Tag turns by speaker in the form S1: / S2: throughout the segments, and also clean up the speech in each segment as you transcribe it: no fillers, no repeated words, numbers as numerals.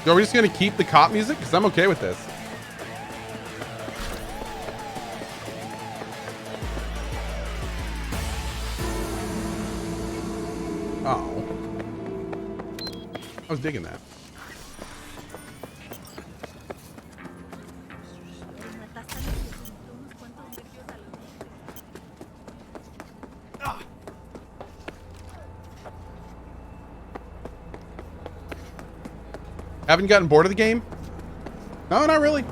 S1: Are we just gonna keep the cop music? Because I'm okay with this. Oh. I was digging that. Haven't gotten bored of the game? No, not really.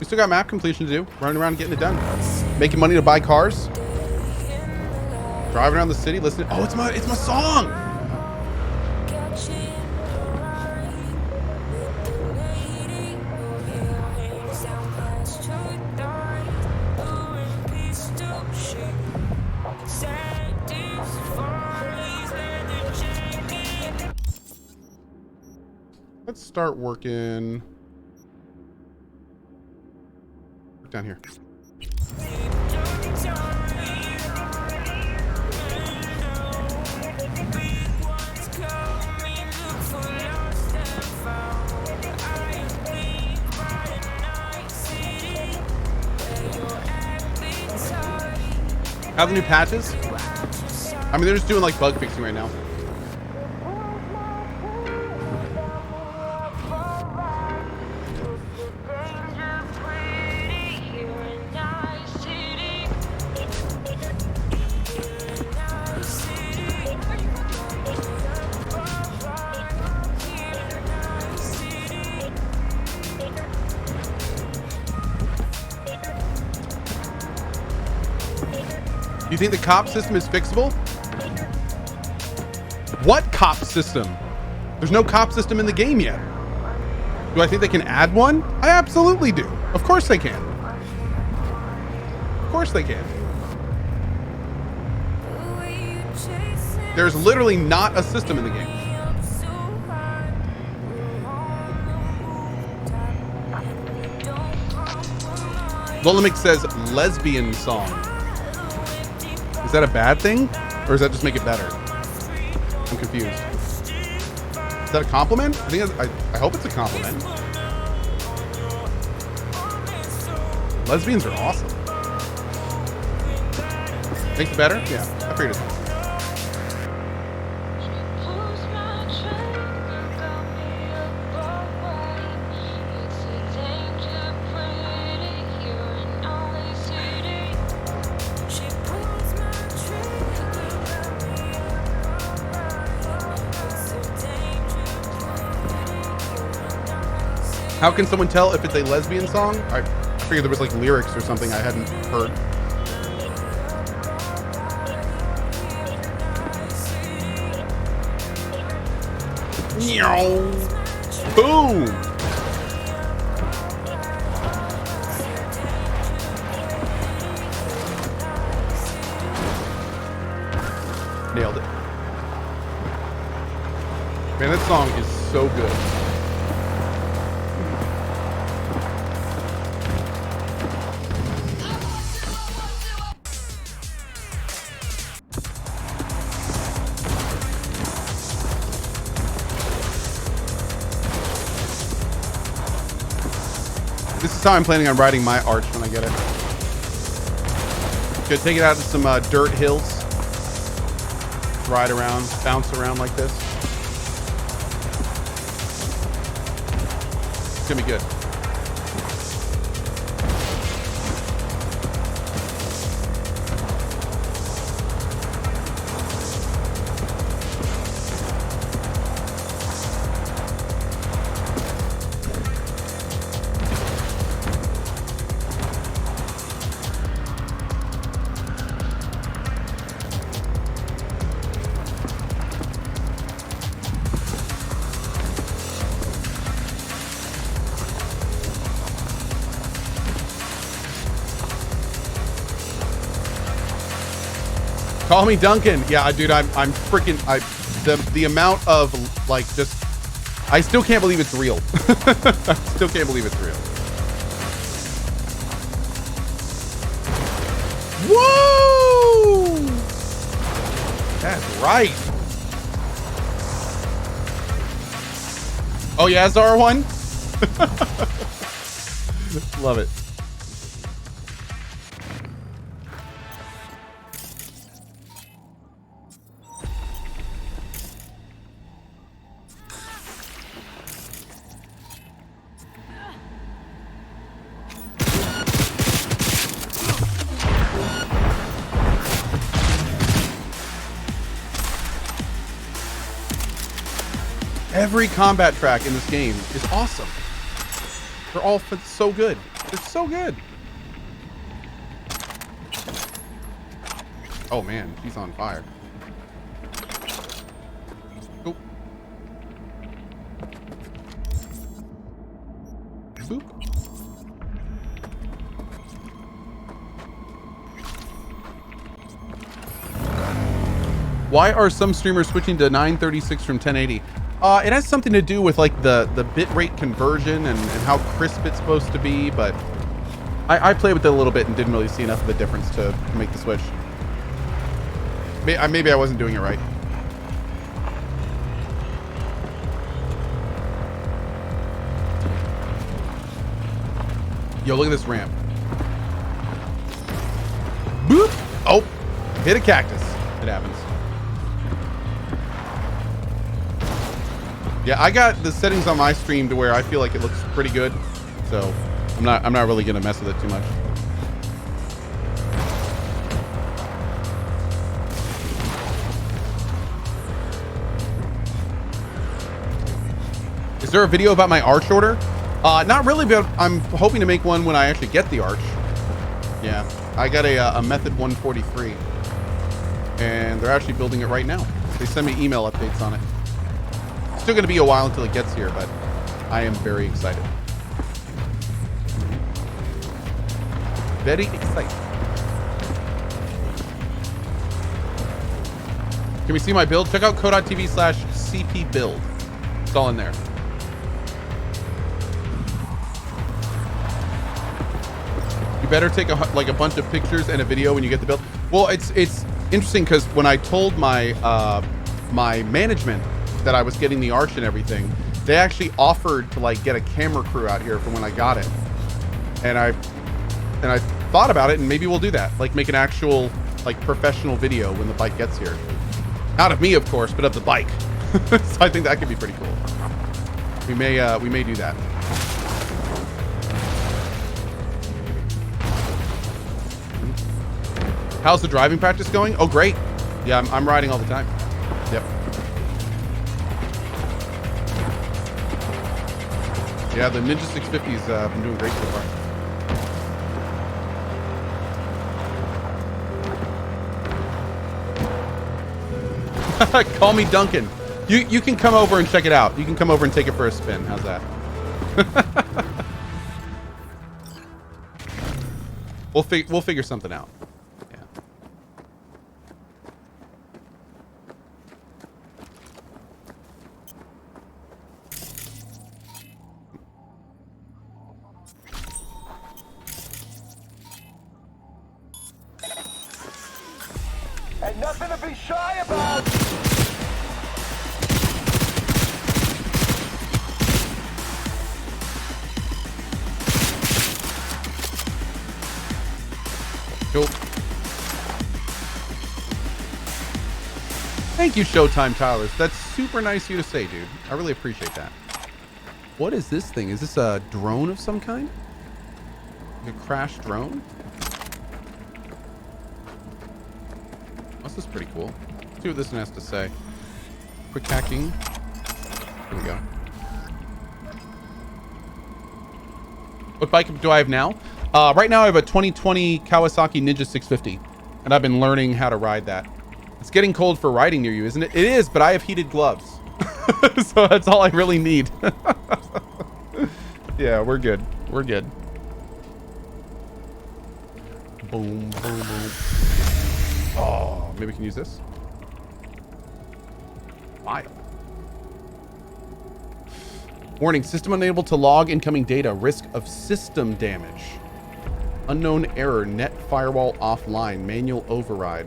S1: We still got map completion to do. Running around getting it done. Making money to buy cars. Driving around the city, listening. Oh, it's my song. Let's start working. Work down here. Have the new patches? I mean, they're just doing like bug fixing right now. Do you think the cop system is fixable? What cop system? There's no cop system in the game yet. Do I think they can add one? I absolutely do. Of course they can. Of course they can. There's literally not a system in the game. Lolamix says lesbian song. Is that a bad thing? Or does that just make it better? I'm confused. Is that a compliment? I hope it's a compliment. Lesbians are awesome. Makes it better? Yeah, I figured it out. How can someone tell if it's a lesbian song? I figured there was like lyrics or something I hadn't heard. Boom! Nailed it. Man, that song is so good. This is how I'm planning on riding my arch when I get it. Gonna take it out to some dirt hills. Ride around, bounce around like this. It's gonna be good. Call me Duncan. Yeah, dude, I'm freaking, the amount of like just, I still can't believe it's real. I still can't believe it's real. Woo! That's right. Oh yeah, Zara one. Love it. Every combat track in this game is awesome. They're all so good. They're so good. Oh man, he's on fire. Oh. Boop. Why are some streamers switching to 936 from 1080? It has something to do with like the bitrate conversion and how crisp it's supposed to be, but I played with it a little bit and didn't really see enough of a difference to make the switch. Maybe I wasn't doing it right. Yo, look at this ramp. Boop! Oh, hit a cactus. It happens. Yeah, I got the settings on my stream to where I feel like it looks pretty good, so I'm not really gonna mess with it too much. Is there a video about my arch order? Not really, but I'm hoping to make one when I actually get the arch. Yeah, I got a Method 143, and they're actually building it right now. They send me email updates on it. Still going to be a while until it gets here, but I am very excited. Very excited. Can we see my build? Check out Cohh.tv/CP build. It's all in there. You better take a bunch of pictures and a video when you get the build. Well, it's interesting because when I told my my management that I was getting the arch and everything, they actually offered to like get a camera crew out here for when I got it. And I thought about it, and maybe we'll do that. Like make an actual like professional video when the bike gets here. Not of me, of course, but of the bike. So I think that could be pretty cool. We may do that. How's the driving practice going? Oh, great. Yeah, I'm riding all the time. Yep. Yeah, the Ninja 650's been doing great so far. Call me Duncan. You can come over and check it out. You can come over and take it for a spin. How's that? We'll figure something out. Yeah.
S2: And nothing to be shy about.
S1: Cool. Thank you, Showtime Tylers. That's super nice of you to say, dude. I really appreciate that. What is this thing? Is this a drone of some kind? Like a crashed drone? This is pretty cool. Let's see what this one has to say. Quick hacking. Here we go. What bike do I have now? Right now I have a 2020 Kawasaki Ninja 650, and I've been learning how to ride that. It's getting cold for riding near you, isn't it? It is, but I have heated gloves. So that's all I really need. Yeah, we're good. We're good. Boom, boom, boom. Oh, maybe we can use this. Wild. Warning, system unable to log incoming data. Risk of system damage. Unknown error. Net firewall offline. Manual override.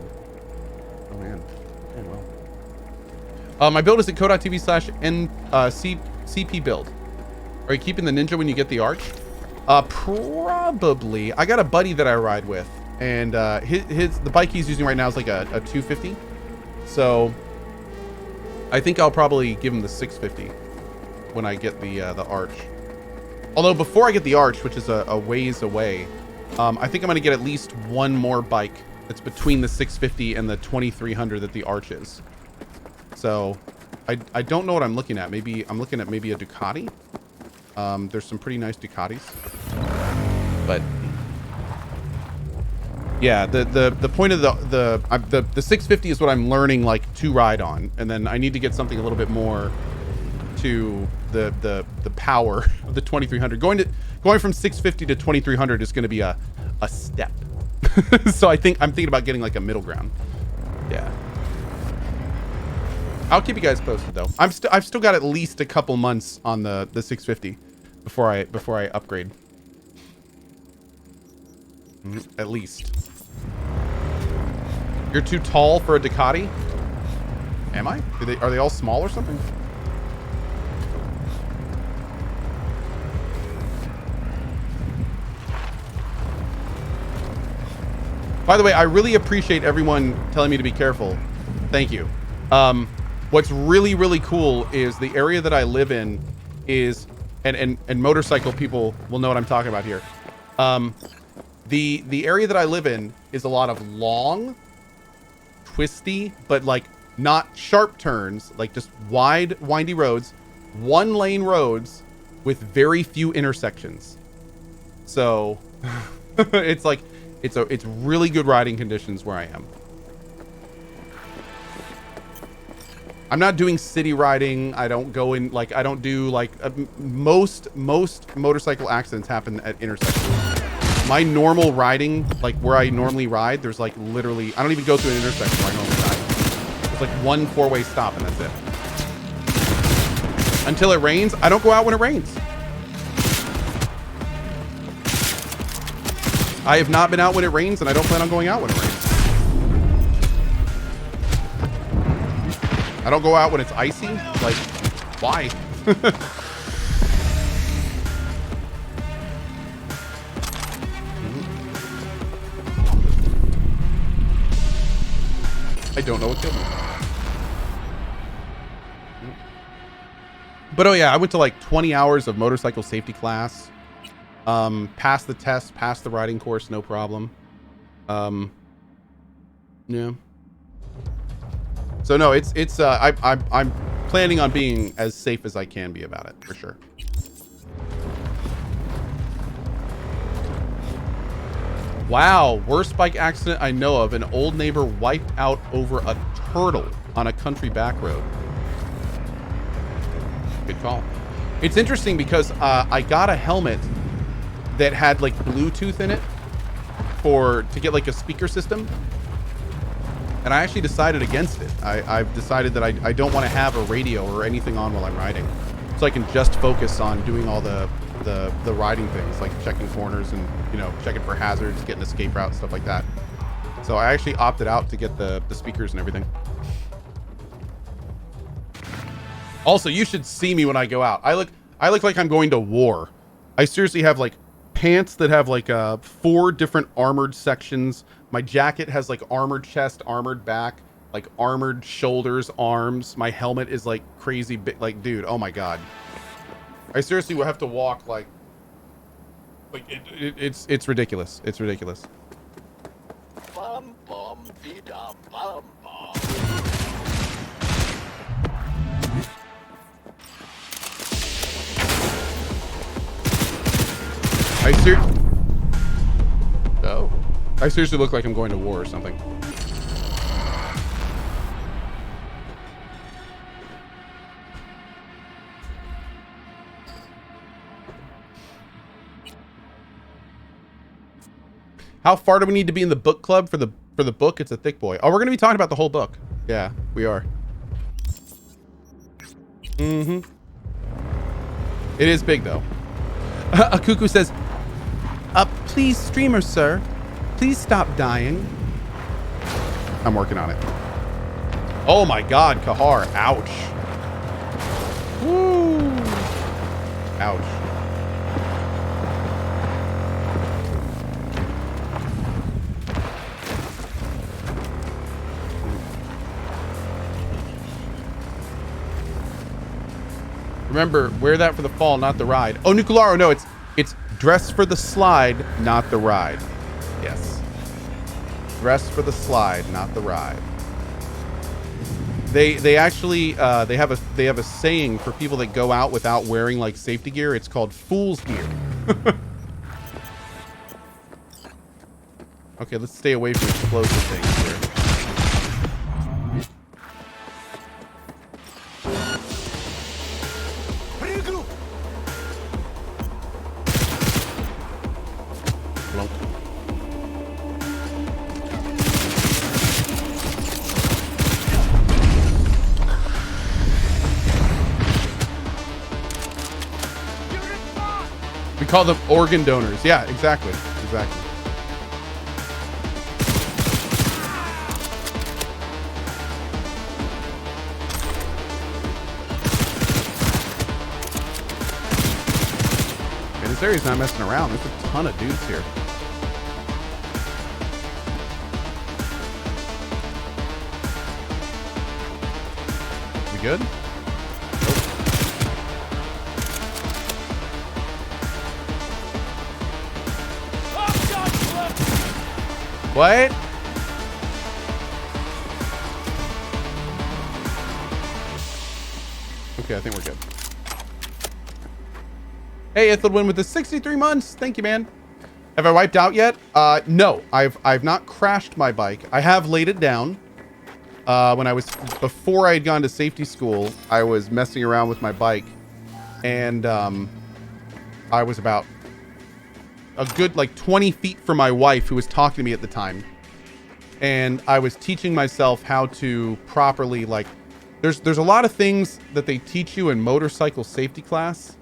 S1: Oh, man. Okay, well. My build is at Cohh.tv/CP CP build? Are you keeping the Ninja when you get the Arch? Probably. I got a buddy that I ride with, and the bike he's using right now is like a 250. So I think I'll probably give him the 650 when I get the Arch. Although before I get the Arch, which is a ways away, I think I'm gonna get at least one more bike that's between the 650 and the 2300 that the Arch is. So I don't know what I'm looking at. Maybe I'm looking at maybe a Ducati. There's some pretty nice Ducatis, but yeah, the point of the 650 is what I'm learning like to ride on, and then I need to get something a little bit more to the power of the 2300. Going from 650 to 2300 is going to be a step. So I'm thinking about getting like a middle ground. Yeah. I'll keep you guys posted though. I've still got at least a couple months on the 650 before I upgrade. At least. You're too tall for a Ducati? Am I? Are they all small or something? By the way, I really appreciate everyone telling me to be careful. Thank you. What's really, really cool is the area that I live in is, and motorcycle people will know what I'm talking about here. The area that I live in is a lot of long, twisty, but like not sharp turns, like just wide, windy roads, one lane roads with very few intersections. So it's like, it's really good riding conditions where I am. I'm not doing city riding. I don't go in, like, I don't do like most motorcycle accidents happen at intersections. My normal riding, like where I normally ride, there's like literally, I don't even go through an intersection where I normally ride. It's like one 4-way stop and that's it. Until it rains, I don't go out when it rains. I have not been out when it rains, and I don't plan on going out when it rains. I don't go out when it's icy. Like, why? I don't know what killed me. But oh yeah, I went to like 20 hours of motorcycle safety class. Passed the test, passed the riding course, no problem. Yeah. So no, I'm planning on being as safe as I can be about it, for sure. Wow, worst bike accident I know of. An old neighbor wiped out over a turtle on a country back road. Good call. It's interesting because I got a helmet that had like Bluetooth in it to get like a speaker system. And I actually decided against it. I've decided that I don't want to have a radio or anything on while I'm riding. So I can just focus on doing all the riding things, like checking corners and, you know, checking for hazards, getting escape routes, stuff like that. So I actually opted out to get the speakers and everything. Also, you should see me when I go out. I look like I'm going to war. I seriously have like pants that have like 4 different armored sections. My jacket has like armored chest, armored back, like armored shoulders, arms. My helmet is like crazy big. Like, dude, oh my God. I seriously will have to walk like it's ridiculous. It's ridiculous.
S2: Bum, bum, dee-dum, bum, bum. I seriously look like I'm going to war or something. How far do we need to be in the book club for the book? It's a thick boy. Oh, we're going to be talking about the whole book. Yeah, we are. Mm-hmm. It is big though. A cuckoo says, please, streamer sir, please stop dying. I'm working on it. Oh my God, Cohh, ouch. Woo.
S1: Ouch. Remember, wear that for the fall, not the ride. Oh, Nuclearo, no, it's dress for the slide, not the ride. Yes. Dress for the slide, not the ride. They actually they have a saying for people that go out without wearing like safety gear. It's called fool's gear. Okay, let's stay away from explosive things here. We call them organ donors. Yeah, exactly. Exactly. Okay, this area's not messing around. There's a ton of dudes here. We good? What? Okay, I think we're good. Hey, Ithilwin with the 63 months. Thank you, man. Have I wiped out yet? No, I've not crashed my bike. I have laid it down. Before I had gone to safety school, I was messing around with my bike, and I was about a good like 20 feet from my wife, who was talking to me at the time, and I was teaching myself how to properly, like, there's a lot of things that they teach you in motorcycle safety class,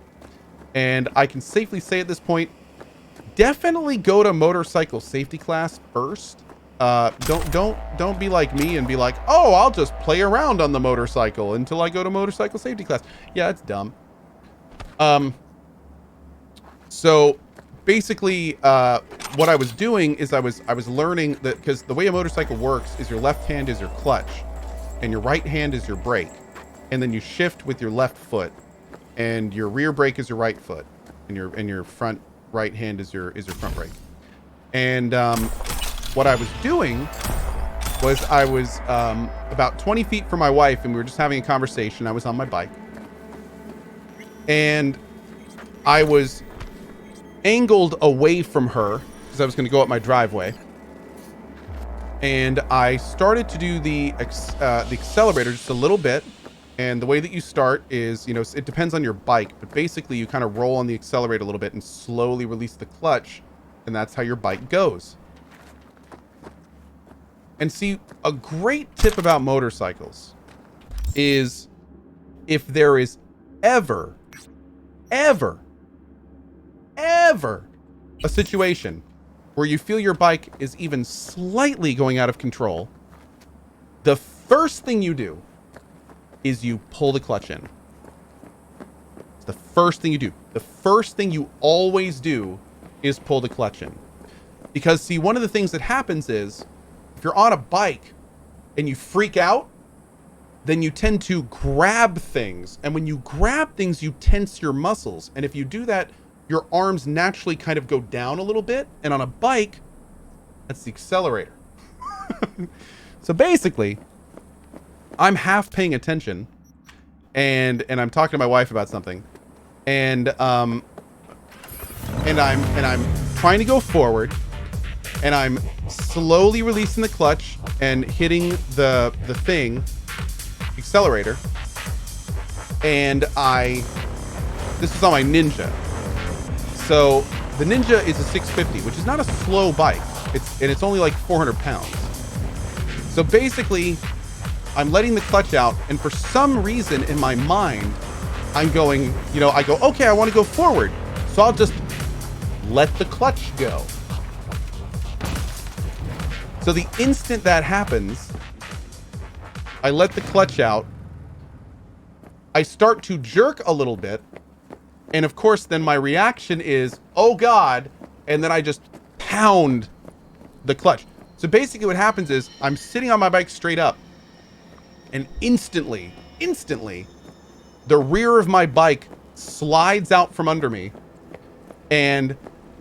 S1: and I can safely say at this point, definitely go to motorcycle safety class first. Don't be like me and be like, oh, I'll just play around on the motorcycle until I go to motorcycle safety class. Yeah, it's dumb. So basically, what I was doing is I was learning that, because the way a motorcycle works is your left hand is your clutch and your right hand is your brake, and then you shift with your left foot, and your rear brake is your right foot, and your front right hand is your front brake. And what I was doing was I was about 20 feet from my wife, and we were just having a conversation. I was on my bike, and I was angled away from her because I was going to go up my driveway, and I started to do the accelerator just a little bit. And the way that you start is, you know, it depends on your bike, but basically you kind of roll on the accelerator a little bit and slowly release the clutch, and that's how your bike goes. And see, a great tip about motorcycles is, if there is ever a situation where you feel your bike is even slightly going out of control, the first thing you do is you pull the clutch in. It's the first thing you do. The first thing you always do is pull the clutch in. Because, see, one of the things that happens is, if you're on a bike and you freak out, then you tend to grab things. And when you grab things, you tense your muscles. And if you do that, your arms naturally kind of go down a little bit. And on a bike, that's the accelerator. So basically, I'm half paying attention, and I'm talking to my wife about something, and I'm trying to go forward, and I'm slowly releasing the clutch and hitting the thing, accelerator, and this is on my Ninja. So the Ninja is a 650, which is not a slow bike. It's only like 400 pounds. So basically, I'm letting the clutch out, and for some reason in my mind, I'm going, you know, I go, okay, I want to go forward. So I'll just let the clutch go. So the instant that happens, I let the clutch out. I start to jerk a little bit, And of course, then my reaction is, oh God. And then I just pound the clutch. So basically what happens is I'm sitting on my bike straight up, and instantly, the rear of my bike slides out from under me. And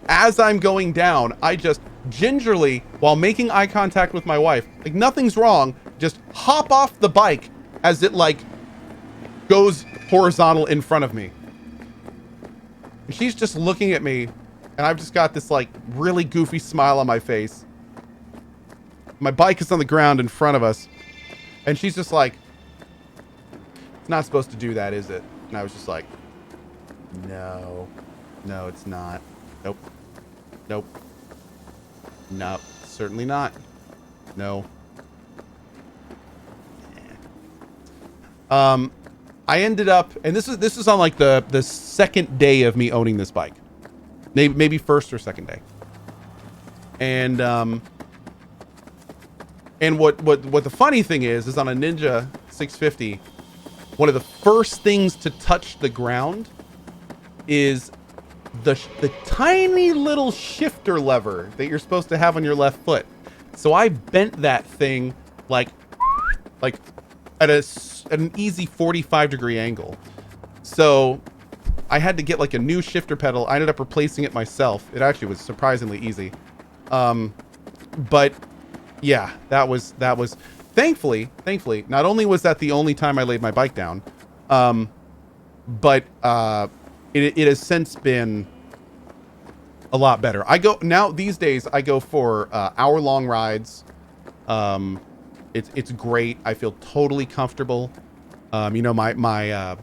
S1: as I'm going down, I just gingerly, while making eye contact with my wife, like nothing's wrong, just hop off the bike as it like goes horizontal in front of me. And she's just looking at me, and I've just got this like really goofy smile on my face. My bike is on the ground in front of us, and she's just like, it's not supposed to do that, is it? And I was just like, no, it's not. Nope. Certainly not. No. I ended up, and this is on like the second day of me owning this bike, maybe first or second day, and what the funny thing is on a Ninja 650, one of the first things to touch the ground is the tiny little shifter lever that you're supposed to have on your left foot. So I bent that thing like at an easy 45-degree angle. So I had to get like a new shifter pedal. I ended up replacing it myself. It actually was surprisingly easy. But yeah, that was thankfully, not only was that the only time I laid my bike down, but it has since been a lot better. These days I go for hour-long rides. It's great. I feel totally comfortable. You know, the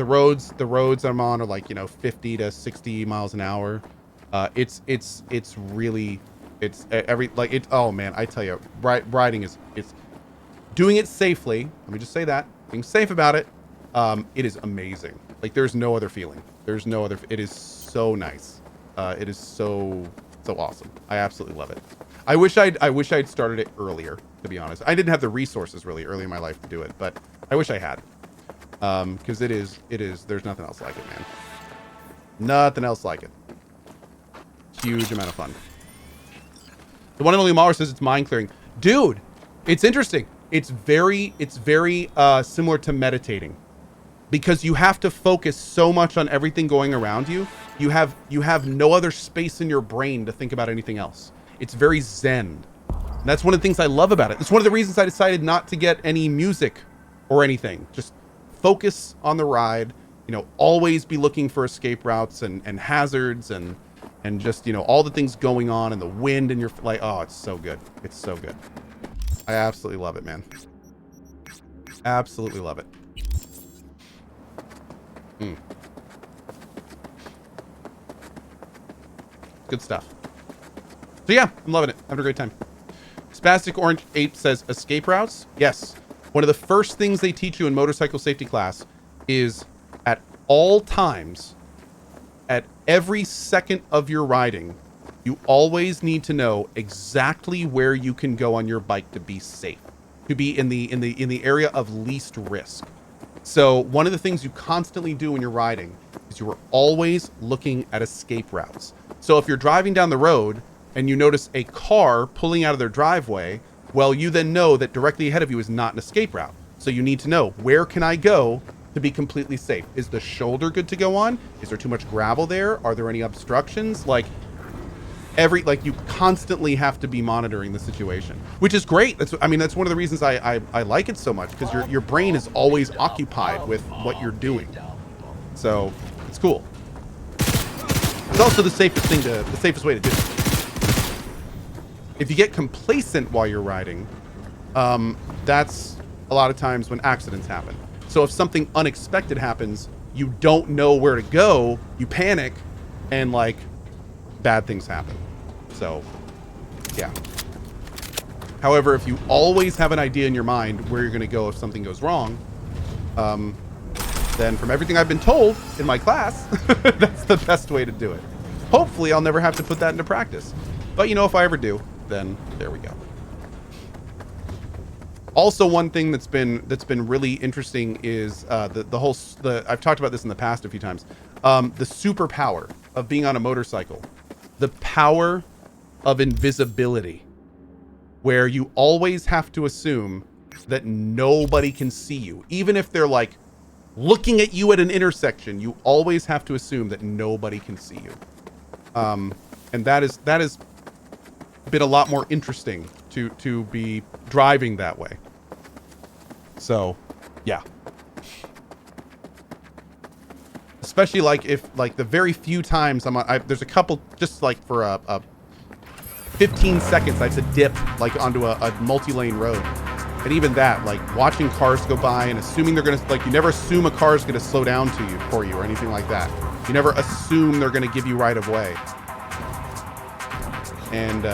S1: roads I'm on are like, you know, 50 to 60 miles an hour. It's really, oh man, I tell you, riding it's doing it safely. Let me just say that, being safe about it. It is amazing. Like there's no other feeling. It is so nice. It is so awesome. I absolutely love it. I wish I'd started it earlier, to be honest. I didn't have the resources really early in my life to do it, but I wish I had. Because it is, there's nothing else like it, man. Nothing else like it. Huge amount of fun. The one and only Mahler says it's mind clearing. Dude, it's interesting. It's very similar to meditating, because you have to focus so much on everything going around you. You have no other space in your brain to think about anything else. It's very zen. And that's one of the things I love about it. It's one of the reasons I decided not to get any music or anything. Just focus on the ride, you know, always be looking for escape routes and hazards and just, you know, all the things going on and the wind and your, like, oh, it's so good. It's so good. I absolutely love it, man. Absolutely love it. Good stuff. So yeah, I'm loving it. Having a great time. Spastic Orange 8 says escape routes. Yes. One of the first things they teach you in motorcycle safety class is at all times, at every second of your riding, you always need to know exactly where you can go on your bike to be safe, to be in the area of least risk. So one of the things you constantly do when you're riding is you are always looking at escape routes. So if you're driving down the road and you notice a car pulling out of their driveway, well, you then know that directly ahead of you is not an escape route. So you need to know, where can I go to be completely safe? Is the shoulder good to go on? Is there too much gravel there? Are there any obstructions? Like you constantly have to be monitoring the situation, which is great. That's one of the reasons I like it so much, because your brain is always occupied with what you're doing. So it's cool. It's also the safest way to do it. If you get complacent while you're riding, that's a lot of times when accidents happen. So if something unexpected happens, you don't know where to go, you panic, and like bad things happen. So yeah. However, if you always have an idea in your mind where you're going to go if something goes wrong, then from everything I've been told in my class, that's the best way to do it. Hopefully I'll never have to put that into practice. But you know, if I ever do, then there we go. Also, one thing that's been really interesting is I've talked about this in the past a few times. the superpower of being on a motorcycle, the power of invisibility, where you always have to assume that nobody can see you. Even if they're like looking at you at an intersection, you always have to assume that nobody can see you. And that has been a lot more interesting to be driving that way. So, yeah. Especially like if like the very few times there's a couple just like for a 15 seconds I have to dip like onto a multi-lane road. And even that, like watching cars go by and assuming they're gonna, like, you never assume a car is gonna slow down for you or anything like that. You never assume they're gonna give you right of way. And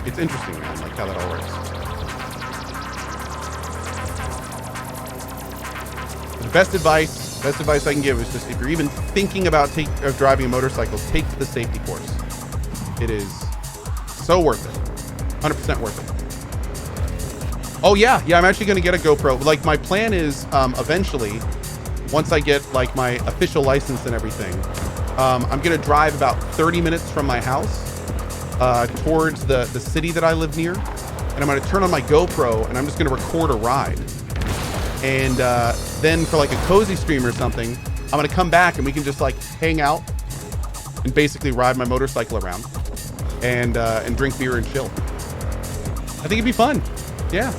S1: it's interesting, man, like how that all works. The best advice I can give is just, if you're even thinking about driving a motorcycle, take the safety course. It is so worth it. 100% worth it. Oh yeah, I'm actually gonna get a GoPro. Like, my plan is eventually, once I get like my official license and everything, I'm gonna drive about 30 minutes from my house towards the city that I live near, and I'm gonna turn on my GoPro and I'm just gonna record a ride. And then for like a cozy stream or something, I'm gonna come back and we can just like hang out and basically ride my motorcycle around and drink beer and chill. I think it'd be fun. Yeah.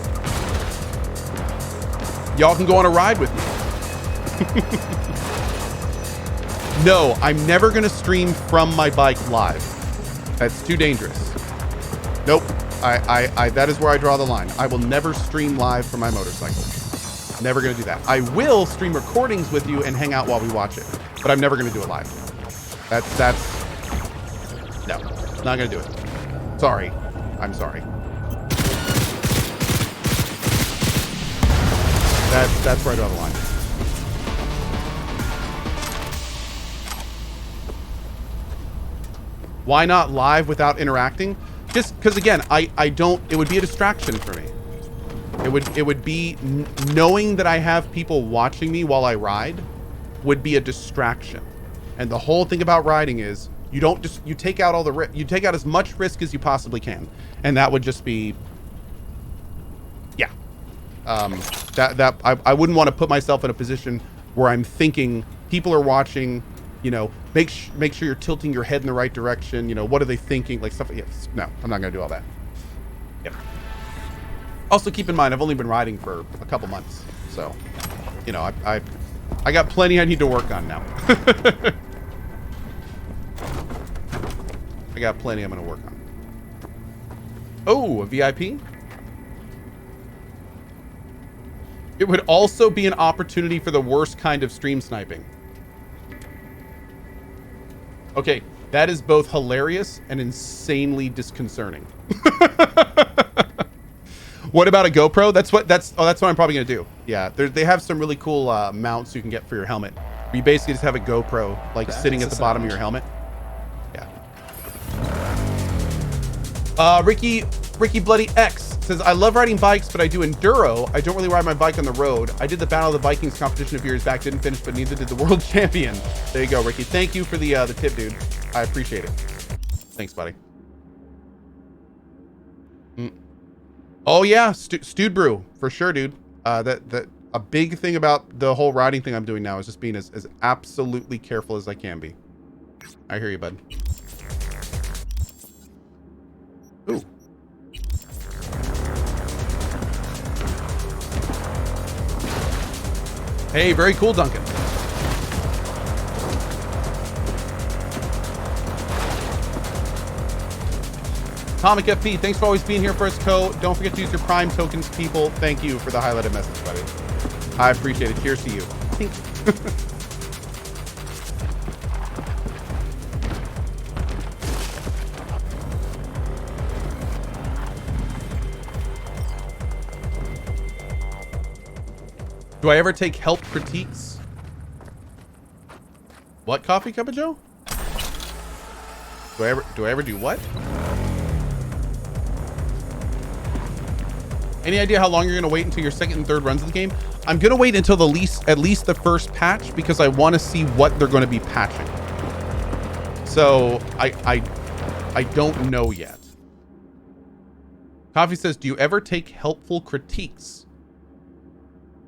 S1: Y'all can go on a ride with me. No, I'm never gonna stream from my bike live. That's too dangerous. Nope. I that is where I draw the line. I will never stream live from my motorcycle. Never gonna do that. I will stream recordings with you and hang out while we watch it, but I'm never gonna do it live. That's no, not gonna do it. Sorry. I'm sorry. That's where I draw the line. Why not live without interacting? Just because, again, I don't, it would be a distraction for me. It would be knowing that I have people watching me while I ride would be a distraction. And the whole thing about riding is you don't just, you take out all the you take out as much risk as you possibly can. And that would just be, yeah. I wouldn't want to put myself in a position where I'm thinking people are watching, you know, make sure you're tilting your head in the right direction. You know, what are they thinking? Like stuff. Yes. No, I'm not going to do all that. Yep. Also, keep in mind, I've only been riding for a couple months. So, you know, I got plenty I need to work on now. I got plenty I'm going to work on. Oh, a VIP? It would also be an opportunity for the worst kind of stream sniping. Okay, that is both hilarious and insanely disconcerting. What about a GoPro? That's what I'm probably gonna do. Yeah, they have some really cool mounts you can get for your helmet. You basically just have a GoPro like sitting at the bottom of your helmet. Yeah. Ricky Bloody X says, I love riding bikes, but I do enduro. I don't really ride my bike on the road. I did the Battle of the Vikings competition a few years back, didn't finish, but neither did the world champion. There you go, Ricky. Thank you for the tip, dude. I appreciate it. Thanks, buddy. Oh yeah, Stewed Brew for sure, dude. That a big thing about the whole riding thing I'm doing now is just being as absolutely careful as I can be. I hear you, bud. Ooh. Hey, very cool, Duncan. Atomic FP, thanks for always being here for us, Cohh. Don't forget to use your Prime tokens, people. Thank you for the highlighted message, buddy. I appreciate it. Cheers to you. Do I ever take help critiques? What, Coffee Cup of Joe? Do I ever do what? Any idea how long you're gonna wait until your second and third runs of the game? I'm gonna wait until at least the first patch because I want to see what they're going to be patching.
S2: So I don't know yet. Coffee says, do you ever take helpful critiques?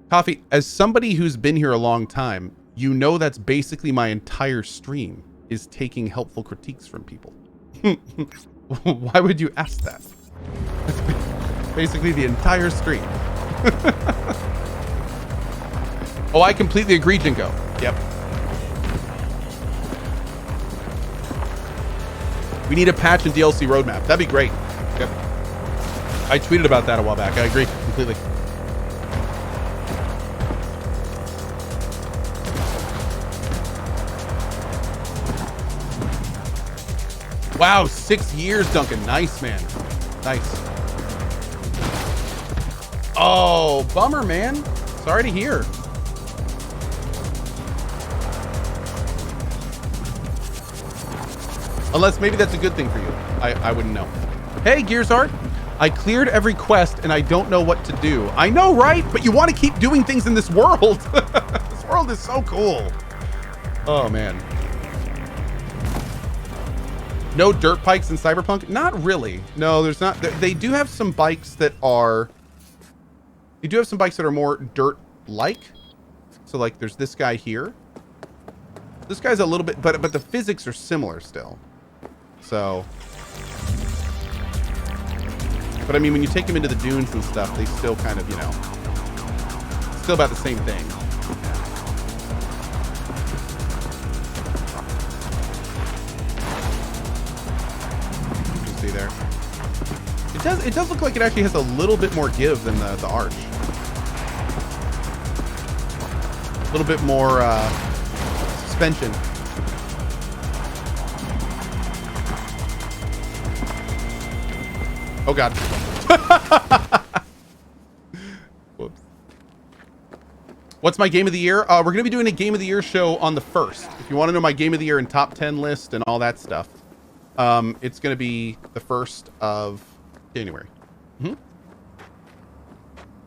S2: Coffee, as somebody who's been here a long time, you know that's basically my entire stream is taking helpful critiques from people. Why would you ask that? That's basically the entire stream. Oh, I completely agree, Jinko. Yep. We need a patch and DLC roadmap. That'd be great. Yep. I tweeted about that a while back. I agree completely. Wow, 6 years, Duncan. Nice, man. Nice. Oh, bummer, man. Sorry to hear. Unless maybe that's a good thing for you. I wouldn't know. Hey, Gears Art. I cleared every quest and I don't know what to do. I know, right? But you want to keep doing things in this world. This world is so cool. Oh, man. No dirt bikes in Cyberpunk? Not really. No, there's not. They do have some bikes that are... They do have some bikes that are more dirt-like. So, like, there's this guy here. This guy's a little bit... But the physics are similar still. So... But, I mean, when you take them into the dunes and stuff, they still kind of, you know... Still about the same thing. You can see there. It does look like it actually has a little bit more give than the arch. A little bit more suspension. Oh god. Whoops. What's my game of the year? We're going to be doing a game of the year show on the 1st. If you want to know my game of the year and top 10 list and all that stuff, it's going to be the 1st of January. Mm-hmm.